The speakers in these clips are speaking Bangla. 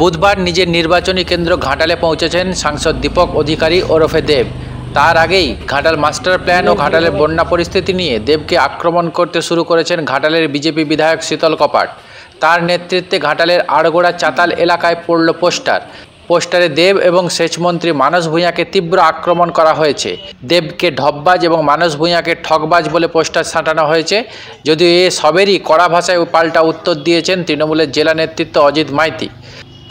বুধবার নিজের নির্বাচনী কেন্দ্র ঘাটালে পৌঁছেছেন সাংসদ দীপক অধিকারী ওরফে দেব। তার আগেই ঘাটাল মাস্টার প্ল্যান ও ঘাটালের বন্যা পরিস্থিতি নিয়ে দেবকে আক্রমণ করতে শুরু করেছেন ঘাটালের বিজেপি বিধায়ক শীতল কপাট। তার নেতৃত্বে ঘাটালের আড়গোড়া চাতাল এলাকায় পড়ল পোস্টারে দেব এবং সেচমন্ত্রী মানস ভূঁইয়াকে তীব্র আক্রমণ করা হয়েছে। দেবকে ঢপবাজ এবং মানস ভূঁইয়াকে ঠকবাজ বলে পোস্টার ছাঁটানো হয়েছে। যদিও এ সবেরই কড়া ভাষায় পাল্টা উত্তর দিয়েছেন তৃণমূলের জেলা নেতৃত্ব অজিত মাইতি।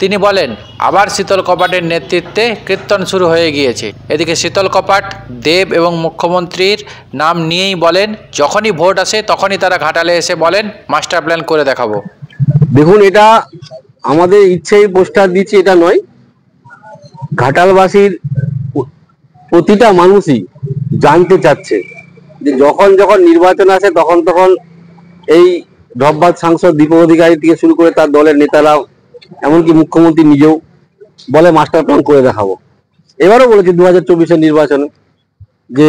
তিনি বলেন, আবার শীতল কপাটের নেতৃত্বে কীর্তন শুরু হয়ে গিয়েছে। এদিকে শীতল কপাট দেব এবং মুখ্যমন্ত্রীর নাম নিয়েই বলেন, যখনই ভোট আসে তখনই তারা ঘাটালে এসে বলেন মাস্টার প্ল্যান করে দেখাবো। দেখুন, এটা আমাদের ইচ্ছেই পোস্টার দিচ্ছি এটা নয়। ঘাটালবাসীর প্রতিটা মানুষই জানতে চাচ্ছে যে যখন যখন নির্বাচন আসে তখন এই ঢপবাজ সাংসদ দীপক অধিকারী থেকে শুরু করে তার দলের নেতারা, এমনকি মুখ্যমন্ত্রী নিজেও বলে মাস্টার প্ল্যান করে দেখাবো। এবারও বলেছে 2024-এর নির্বাচনে যে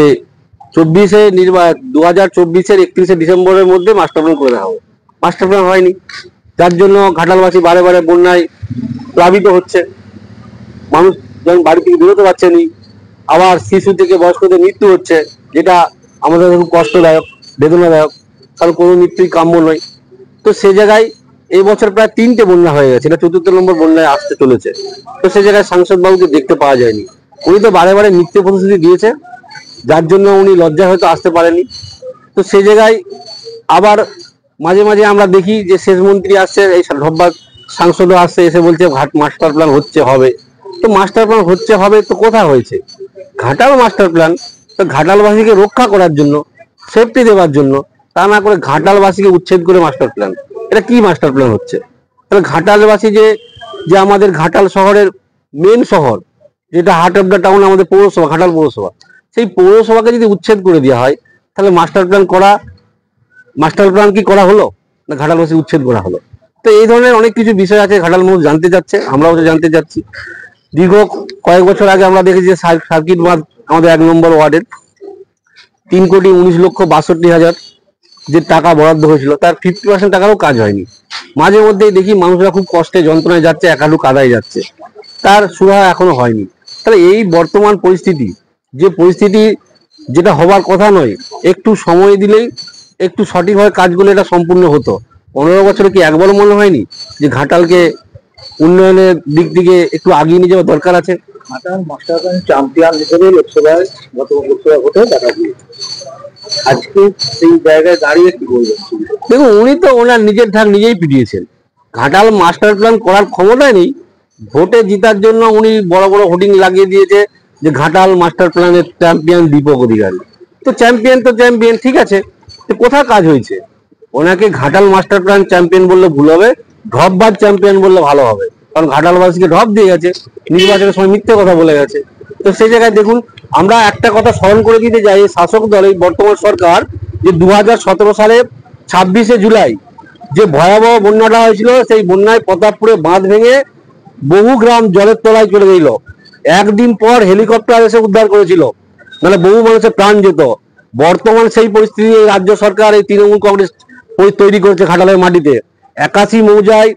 2024-এর 31শে ডিসেম্বরের মধ্যে মাস্টার প্ল্যান করে দেখাবো। মাস্টার প্ল্যান হয়নি, যার জন্য ঘাটালবাসী বারে বারে বন্যায় প্লাবিত হচ্ছে। মানুষ যেমন বাড়ি থেকে বেরোতে পারছে না, আবার শিশু থেকে বয়স্কদের মৃত্যু হচ্ছে, যেটা আমাদের খুব কষ্টদায়ক, বেদনাদায়ক, কারণ কোনো মৃত্যুই কাম্য নয়। তো সে জায়গায় এই বছর প্রায় 3টে বন্যা হয়ে গেছে, এটা 4র্থ নম্বর বন্যায় আসতে চলেছে। তো সে জায়গায় সাংসদ বাবুকে দেখতে পাওয়া যায়নি। উনি তো বারে বারে মিথ্যে প্রতিশ্রুতি দিয়েছে, যার জন্য উনি লজ্জা হয়তো আসতে পারেনি। তো সে জায়গায় আবার মাঝে মাঝে আমরা দেখি যে সেচমন্ত্রী আসছে, এই ঢপবাজ সাংসদও আসছে, এসে বলছে মাস্টার প্ল্যান হচ্ছে হবে। তো মাস্টার প্ল্যান হচ্ছে হবে তো কোথায় হয়েছে? ঘাটাল মাস্টার প্ল্যান তো ঘাটালবাসীকে রক্ষা করার জন্য, সেফটি দেওয়ার জন্য, তা না করে ঘাটালবাসীকে উচ্ছেদ করে মাস্টার প্ল্যান। এটা কি মাস্টার প্ল্যান হচ্ছে? তাহলে ঘাটালবাসী যে আমাদের ঘাটাল শহরের মেন শহর, যেটা হার্ট অফ দ্য টাউন, আমাদের পৌরসভা, ঘাটাল পৌরসভা, সেই পৌরসভাকে যদি উচ্ছেদ করে দেওয়া হয়, তাহলে মাস্টার প্ল্যান কি করা হলো না ঘাটালবাসী উচ্ছেদ করা হলো? তো এই ধরনের অনেক কিছু বিষয় আছে, ঘাটাল মানুষ জানতে চাচ্ছে, আমরাও জানতে চাচ্ছি। দীর্ঘ কয়েক বছর আগে আমরা দেখেছি যে সার্কিট বাঁধ আমাদের 1 নম্বর ওয়ার্ডের 3,19,62,000 যে টাকা বরাদ্দ হয়েছিল, তার 50% টাকারও কাজ হয়নি। মাঝে মধ্যেই দেখি মানুষরা খুব কষ্টে যন্ত্রণায় যাচ্ছে, একাডু কাদায় যাচ্ছে, তার সুরাহা এখনো হয়নি। তাহলে এই বর্তমান পরিস্থিতি, যে পরিস্থিতি যেটা হবার কথা নয়, একটু সময় দিলেই একটু সঠিকভাবে কাজগুলো এটা সম্পূর্ণ হতো। 15 বছরে কি একবারও মনে হয়নি যে ঘাটালকে উন্নয়নের দিক থেকে একটু আগিয়ে নিয়ে যাওয়ার দরকার আছে? ঘাটাল মাস্টার প্ল্যান চ্যাম্পিয়ন হিসেবে লোকসভায় গত লোকসভা ভোটে দেখা দিয়েছে। আজকে সেই জায়গায় দাঁড়িয়ে কি বলবেন? দেখুন, উনি তো ওনার নিজের ঢাক নিজেই পিটিয়েছেন। ঘাটাল মাস্টার প্ল্যান করার ক্ষমতাই নেই। ভোটে জিতার জন্য উনি বড় বড় হোর্ডিং লাগিয়ে দিয়েছে যে ঘাটাল মাস্টার প্ল্যানের চ্যাম্পিয়ন দীপক অধিকারী। তো চ্যাম্পিয়ন ঠিক আছে, তো কোথায় কাজ হয়েছে? ওনাকে ঘাটাল মাস্টার প্ল্যান চ্যাম্পিয়ন বললে ভুল হবে, ঢপবাজ চ্যাম্পিয়ন বললে ভালো হবে। কারণ ঘাটালবাসীকে ঢপ দিয়ে গেছে, নির্বাচনের সময় মিথ্যে কথা বলে গেছে। তো সেই জায়গায় দেখুন, আমরা একটা কথা স্মরণ করে দিতে যাই, শাসক দল, এই বর্তমান সরকার, যে 2017 সালে 26শে জুলাই যে ভয়াবহ বন্যাটা হয়েছিল, সেই বন্যায় প্রতাপপুরে বাঁধ ভেঙে বহু গ্রাম জলের তলায় চলে গেল। একদিন পর হেলিকপ্টার এসে উদ্ধার করেছিল, মানে বহু মানুষের প্রাণ যেত। বর্তমান সেই পরিস্থিতি রাজ্য সরকার, এই তৃণমূল কংগ্রেস তৈরি করেছে ঘাটালের মাটিতে। 81 মৌজায়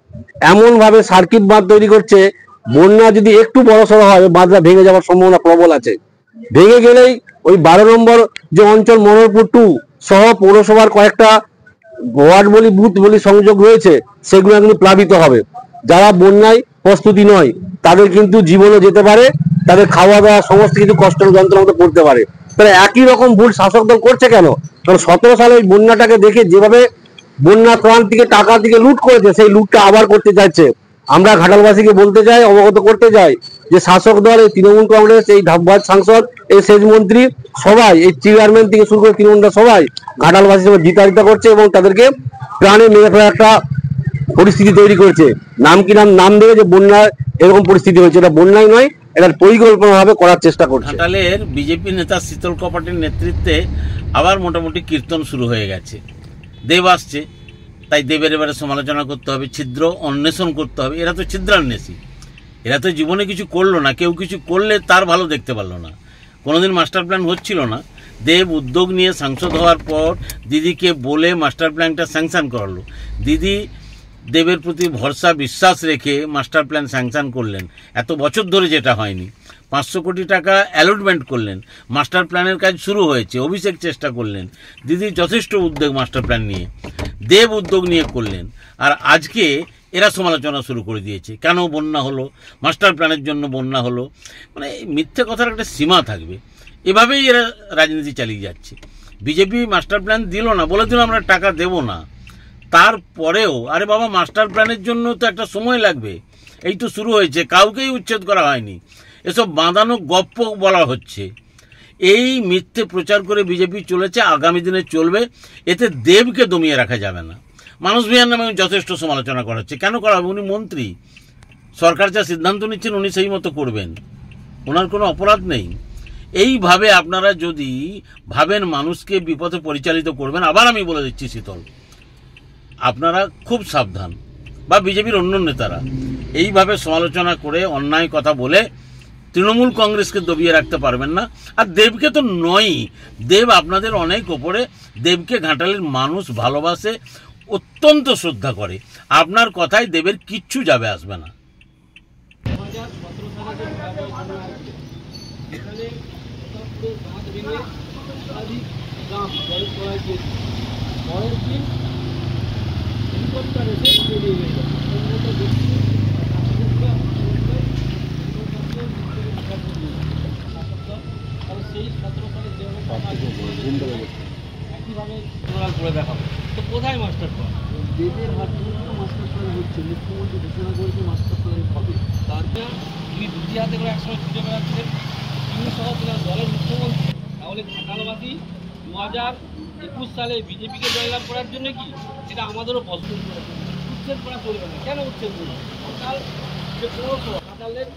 এমন ভাবে সার্কিট বাঁধ তৈরি করছে, বন্যা যদি একটু বড়সড় হয়, বাঁধটা ভেঙে যাওয়ার সম্ভাবনা প্রবল আছে। ভেঙে গেলেই ওই 12 নম্বর যে অঞ্চল, মনোহরপুর 2 সহ পৌরসভার কয়েকটা ওয়ার্ড বলি, বুথ বলি সংযোগ রয়েছে, সেগুলো কিন্তু প্লাবিত হবে। যারা বন্যায় প্রস্তুতি নয়, তাদের কিন্তু জীবনও যেতে পারে, তাদের খাওয়া দাওয়া সমস্ত কিছু কষ্টের যন্ত্রের মধ্যে পড়তে পারে। তাহলে একই রকম ভুল শাসক দল করছে কেন? কারণ 17 সালে ওই বন্যাটাকে দেখে যেভাবে বন্যা ত্রাণ থেকে টাকা থেকে লুট করেছে, সেই লুটটা আবার করতে চাইছে। আমরা ঘাটালবাসীকে বলতে চাই, অবগত করতে চাই যে শাসক দল, এই তৃণমূল কংগ্রেস, এই ঢপবাজ সাংসদ, এই সেচ মন্ত্রী, সবাই, এই চেয়ারম্যান থেকে শুরু করে তৃণমূলরা সবাই ঘাটালবাসীর সঙ্গে জিতাজিতা করছে এবং তাদেরকে প্রাণে মেরে ফেলার একটা পরিস্থিতি তৈরি করছে। নাম দেবে যে বন্যায় এরকম পরিস্থিতি হয়েছে, এটা বন্যায় নয়, এটা পরিকল্পনাভাবে করার চেষ্টা করছে। ঘাটালের বিজেপি নেতা শীতল কপাটের নেতৃত্বে আবার মোটামুটি কীর্তন শুরু হয়ে গেছে। দেব আসছে, তাই দেবের এবারে সমালোচনা করতে হবে, ছিদ্র অন্বেষণ করতে হবে। এরা তো ছিদ্রান্বেষী, এরা তো জীবনে কিছু করলো না। কেউ কিছু করলে তার ভালো দেখতে পারলো না। কোনোদিন মাস্টার প্ল্যান হচ্ছিল না। দেব উদ্যোগ নিয়ে সাংসদ হওয়ার পর দিদিকে বলে মাস্টার প্ল্যানটা স্যাংশন করালো। দিদি দেবের প্রতি ভরসা বিশ্বাস রেখে মাস্টার প্ল্যান স্যাংশন করলেন, এত বছর ধরে যেটা হয়নি। 500 কোটি টাকা অ্যালটমেন্ট করলেন, মাস্টার প্ল্যানের কাজ শুরু হয়েছে, অভিষেক চেষ্টা করলেন, দিদি যথেষ্ট উদ্যোগ মাস্টার প্ল্যান নিয়ে, দেব উদ্যোগ নিয়ে করলেন। আর আজকে এরা সমালোচনা শুরু করে দিয়েছে, কেন বন্যা হলো, মাস্টার প্ল্যানের জন্য বন্যা হলো। মানে মিথ্যে কথার একটা সীমা থাকবে, এভাবেই এরা রাজনীতি চালিয়ে যাচ্ছে। বিজেপি মাস্টার প্ল্যান দিল না, বলে দিল আমরা টাকা দেব না, তারপরেও আরে বাবা মাস্টার প্ল্যানের জন্য তো একটা সময় লাগবে, এই তো শুরু হয়েছে, কাউকেই উচ্ছেদ করা হয়নি, এসব বাঁধানো গপ্প বলা হচ্ছে। এই মিথ্যে প্রচার করে বিজেপি চলেছে, আগামী দিনে চলবে, এতে দেবকে দমিয়ে রাখা যাবে না। মানুষ বিহার নামে যথেষ্ট সমালোচনা করা হচ্ছে, কেন করা হবে? উনি মন্ত্রী, সরকার যা সিদ্ধান্ত নিচ্ছেন উনি সেই মতো করবেন, ওনার কোনো অপরাধ নেই। এইভাবে আপনারা যদি ভাবেন মানুষকে বিপথে পরিচালিত করবেন, আবার আমি বলে দিচ্ছি শীতল, আপনারা খুব সাবধান, বা বিজেপির অন্য নেতারা এইভাবে সমালোচনা করে অন্যায় কথা বলে তৃণমূল কংগ্রেসকে দবিয়ে রাখতে পারবেন না। আর দেবকে তো নয়ই, দেব আপনাদের অনেক ওপরে, দেবকে ঘাটালের মানুষ ভালোবাসে, অত্যন্ত শ্রদ্ধা করে, আপনার কথায় দেবের কিচ্ছু যাবে আসবে না। কোথায় মাস্টার প্ল্যান? দেবের মাধ্যমে তো মাস্টার প্ল্যান হচ্ছে, মুখ্যমন্ত্রী ঘোষণা করেছে মাস্টার প্ল্যান হবে। তারপর তিনি দুটি হাতে করে একসময় ছুটে বেড়াচ্ছেন, তিনি সহ তিনার দলের মুখ্যমন্ত্রী। তাহলে ঘাটালবাসী 2021 সালে বিজেপিকে জয়লাভ করার জন্য কি এটা আমাদেরও পছন্দ করে উচ্ছেদ করা চলবে না। কেন উচ্ছেদ করবে? ঘাটাল যে পৌরসভা, ঘাটালের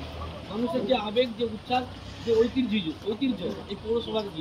মানুষের যে আবেগ, যে উচ্ছ্বাস, যে ঐতিহ্য এই পৌরসভাকে